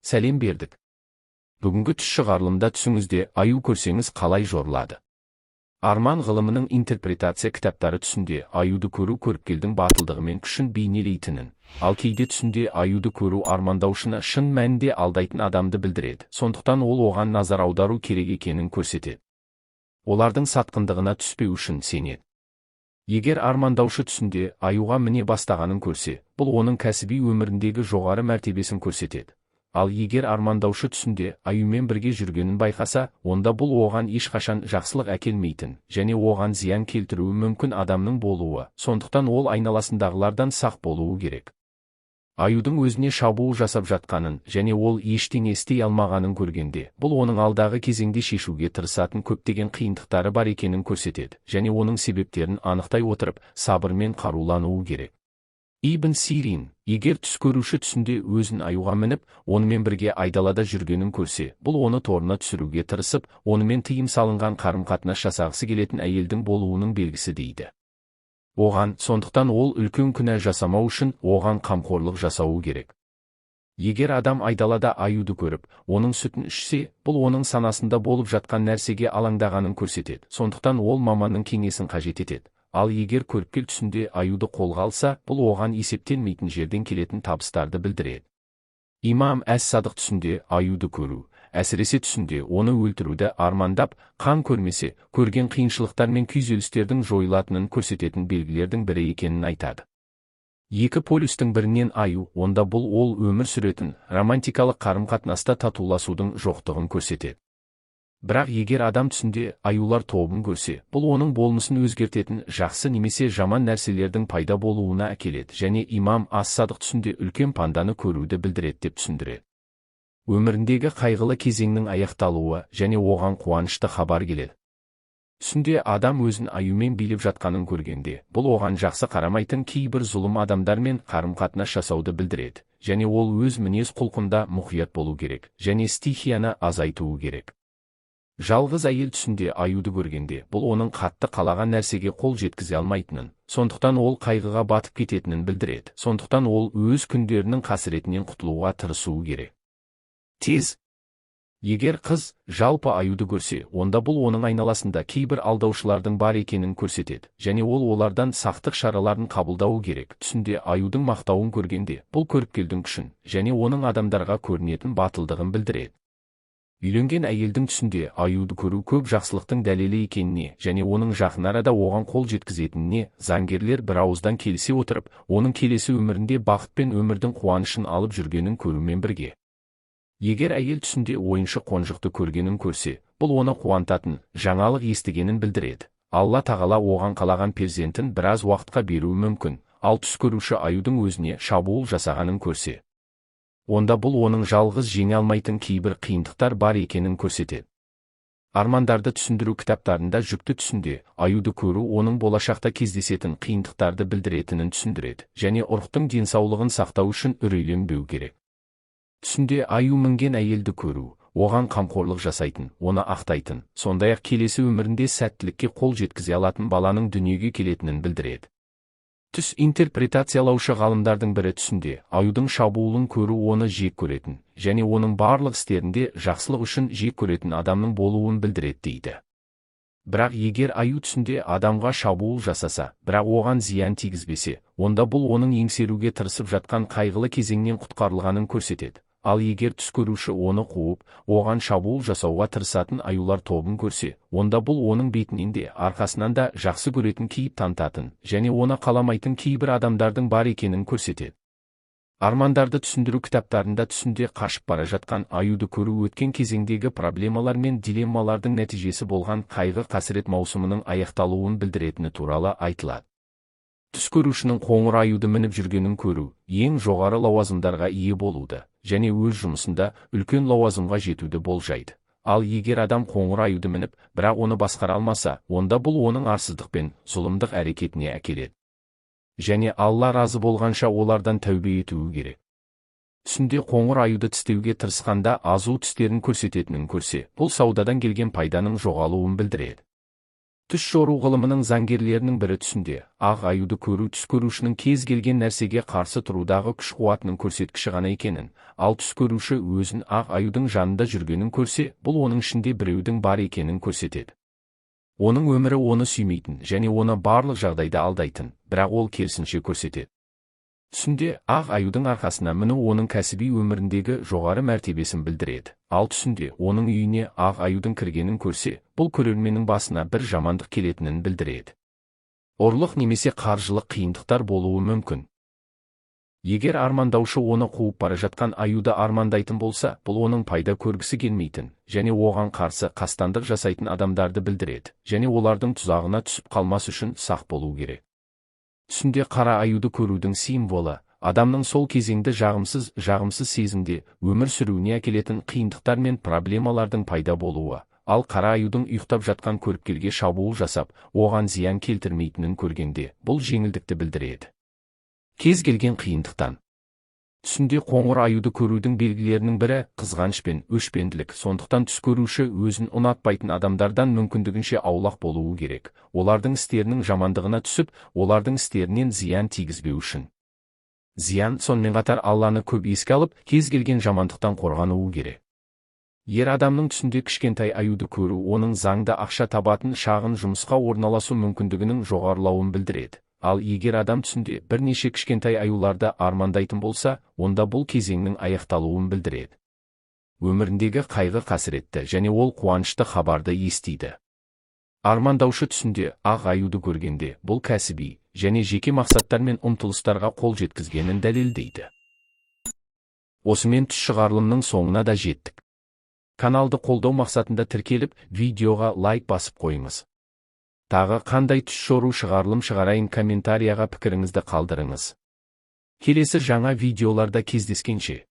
Сәлем бердік. Бүгінгі түс шығарылымда түсіңізде аю көрсеңіз қалай жорылады. Арман ғылымының интерпретация кітаптары түсінде аюды көру көріпкелдің батылдығы мен күшін бейнелейтінін, ал кейде түсінде аюды көру армандаушыны шын мәнінде алдайтын адамды білдіреді. Сондықтан ол оған назар аудару керек екенін көрсетеді. Олардың сатқындығына түспеу үшін сенеді. Егер армандаушы түсінде аюға міне бастағанын көрсе, бұл оның кәсіби өміріндегі жоғары мәртебесін көрсетеді. Ал егер армандаушы түсінде аюмен бірге жүргенін байқаса, онда бұл оған ешқашан жақсылық әкелмейтін және оған зиян келтіруі мүмкін адамның болуы. Сондықтан ол айналасындағылардан сақ болуы керек. Аюдың өзіне шабуыл жасап жатқанын және ол ештеңе істей алмағанын көргенде, бұл оның алдағы кезеңде шешуге тырысатын көптеген қиындықтары бар екенін көрсетеді және оның себептерін анықтай отырып, сабырмен қарулануы керек. Ибн Сирин, егер түс көруші түсінде өзін аюға мініп, онымен бірге айдалада жүргенін көрсе, бұл оны торына түсіруге тырысып, онымен тыйым салынған қарым-қатынас жасағысы келетін әйелдің болуының белгісі дейді. Сондықтан ол үлкен күнә жасамау үшін оған қамқорлық жасауы керек. Егер адам айдалада аюды көріп, оның сүтін ішсе, бұл оның санасында болып жатқан нәрсеге алаңдағанын көрсетеді. Сондықтан ол маманның кеңесін қажет етеді. Ал егер көріпкел түсінде аюды қолға алса, бұл оған есептелмейтін жерден келетін табыстарды білдіреді. Имам әс-Садық түсінде аюды көру, әсіресе түсінде оны өлтіруді армандап, қан көрмесе, көрген қиыншылықтар мен күйзелістердің жойылатынын көрсететін белгілердің бірі екенін айтады. Екі полюстің бірінен аю, онда бұл ол өмір сүретін, романтикалық қарым-қатынаста татуласудың жоқтығын көрсетеді. Бірақ егер адам түсінде аюлар тобын көрсе, бұл оның болмысын өзгертетін жақсы немесе жаман нәрселердің пайда болуына әкеледі және имам ас-Садық түсінде үлкен панданы көруді білдіреді деп түсіндіреді. Өміріндегі қайғылы кезеңнің аяқталуы және оған қуанышты хабар келеді. Түсінде адам өзін аюмен билеп жатқанын көргенде, бұл оған жақсы қарамайтын кейбір зұлым адамдармен қарым-қатынас жасауды білдіреді және ол өз мінез құлқында мұқият болу керек және стихияны азайтуы керек. Жалғыз әйел түсінде аюды көргенде, бұл оның қатты қалаған нәрсеге қол жеткізе алмайтынын, сондықтан ол қайғыға батып кететінін білдіреді. Сондықтан ол өз күндерінің қасіретінен құтылуға тырысуы керек. Тез. Егер қыз жалпы аюды көрсе, онда бұл оның айналасында кейбір алдаушылардың бар екенін көрсетеді және ол олардан сақтық шараларын қабылдауы керек. Түсінде аюдың мақтауын көргенде, бұл көріпкелдің күшін және оның адамдарға көрінетін батылдығын білдіреді. Үйленген әйелдің түсінде аюды көру көп жақсылықтың дәлелі екеніне және оның жақын арада оған қол жеткізетініне заңгерлер бір ауыздан келісе отырып, оның келесі өмірінде бақыт пен өмірдің қуанышын алып жүргенін көрумен бірге. Егер әйел түсінде ойыншы қонжықты көргенін көрсе, бұл оны қуантатын жаңалық естігенін білдіреді. Алла тағала оған қалаған перзентін біраз уақытқа беруі мүмкін, ал түс көруші аюдың өзіне шабуыл жасағанын көрсе, онда бұл оның жалғыз жеңе алмайтын кейбір қиындықтар бар екенін көрсетеді. Армандарды түсіндіру кітаптарында жүкті түсінде аюды көру оның болашақта кездесетін қиындықтарды білдіретінін түсіндіреді және ұрықтың денсаулығын сақтау үшін үрейленбеу керек. Түсінде аю мінген әйелді көру, оған қамқорлық жасайтын, оны ақтайтын, сондай-ақ келесі өмірінде сәттілікке қол жеткізе алатын баланың дүниеге келетінін білдіреді. Түс интерпретациялаушы ғалымдардың бірі түсінде аюдың шабуылын көру оны жек көретін және оның барлық істерінде жақсылық үшін жек көретін адамның болуын білдіреді дейді. Бірақ егер аю түсінде адамға шабуыл жасаса, бірақ оған зиян тигізбесе, онда бұл оның еңсеруге тырысып жатқан қайғылы кезеңнен құтқарылғанын көрсетеді. Ал егер түс көруші оны қуып, оған шабуыл жасауға тырысатын аюлар тобын көрсе, онда бұл оның бетінен де арқасынан да жақсы көретін кейіп танытатын және оны қаламайтын кейбір адамдардың бар екенін көрсетеді. Армандарды түсіндіру кітаптарында түсінде қашып бара жатқан аюды көру өткен кезеңдегі проблемалар мен дилеммалардың нәтижесі болған қайғы қасірет маусымының аяқталуын білдіретіні туралы айтылады. Түс көрушінің қоңыр аюды мініп жүргенін көру, ең жоғары лауазымдарға ие болуды және өз жұмысында үлкен лауазымға жетуді болжайды. Ал егер адам қоңыр аюды мініп, бірақ оны басқара алмаса, онда бұл оның арсыздық пен зұлымдық әрекетіне әкеледі. Және Алла разы болғанша олардан тәубе етуі керек. Түсінде қоңыр аюды тістеуге тырысқанда азу тістерін көрсететінін көрсе, бұл саудадан келген пайданың жоғалуын білдіреді. Түс жору ғылымының заңгерлерінің бірі түсінде, ақ аюды көру түс көрушінің кез келген нәрсеге қарсы тұрудағы күш қуатының көрсеткіші ғана екенін, ал түс көруші өзін ақ аюдың жанында жүргенін көрсе, бұл оның ішінде біреудің бар екенін көрсетеді. Оның өмірі оны сүймейтін және оны барлық жағдайда алдайтын, бірақ ол керісінше көрсетеді. Түсінде ақ аюдың арқасына міну оның кәсіби өміріндегі жоғары мәртебесін білдіреді. Ал түсінде оның үйіне ақ аюдың кіргенін көрсе, бұл көрерменнің басына бір жамандық келетінін білдіреді. Ұрлық немесе қаржылық қиындықтар болуы мүмкін. Егер армандаушы оны қуып бара жатқан аюды армандайтын болса, бұл оның пайда көргісі келмейтін және оған қарсы қастандық жасайтын адамдарды білдіреді, және олардың тұзағына түсіп қалмас үшін сақ болу керек. Түсінде қара аюды көрудің символы, адамның сол кезеңді жағымсыз сезімде өмір сүруіне әкелетін қиындықтар мен проблемалардың пайда болуы, ал қара аюдың ұйықтап жатқан көріпкелге шабуыл жасап, оған зиян келтірмейтінін көргенде, бұл жеңілдікті білдіреді. Кез келген қиындықтан. Түсінде қоңыр аюды көрудің белгілерінің бірі қызғаныш пен өшпенділік, сондықтан түс көруші өзін ұнатпайтын адамдардан мүмкіндігінше аулақ болуы керек, олардың істерінің жамандығына түсіп, олардың істерінен зиян тигізбеу үшін. Зиян сонымен қатар Алланы көп еске алып, кез келген жамандықтан қорғануы керек. Ер адамның түсінде кішкентай аюды көру оның заңда ақша табатын шағын жұмысқа орналасу мүмкіндігінің жоғарылауын білдіреді. Ал егер адам түсінде бірнеше кішкентай аюларды армандайтын болса, онда бұл кезеңнің аяқталуын білдіреді. Өміріндегі қайғы қасіретті және ол қуанышты хабарды естиді. Армандаушы түсінде ақ аюды көргенде, бұл кәсіби және жеке мақсаттар мен ұмтылыстарға қол жеткізгенін дәлелдейді. Осымен түс шығарылымның соңына да жеттік. Каналды қолдау мақсатында тіркеліп, видеоға лайк басып қойыңыз. Тағы қандай түс жору шығарылым шығарайын комментарияға пікіріңізді қалдырыңыз. Келесі жаңа видеоларда кездескенше.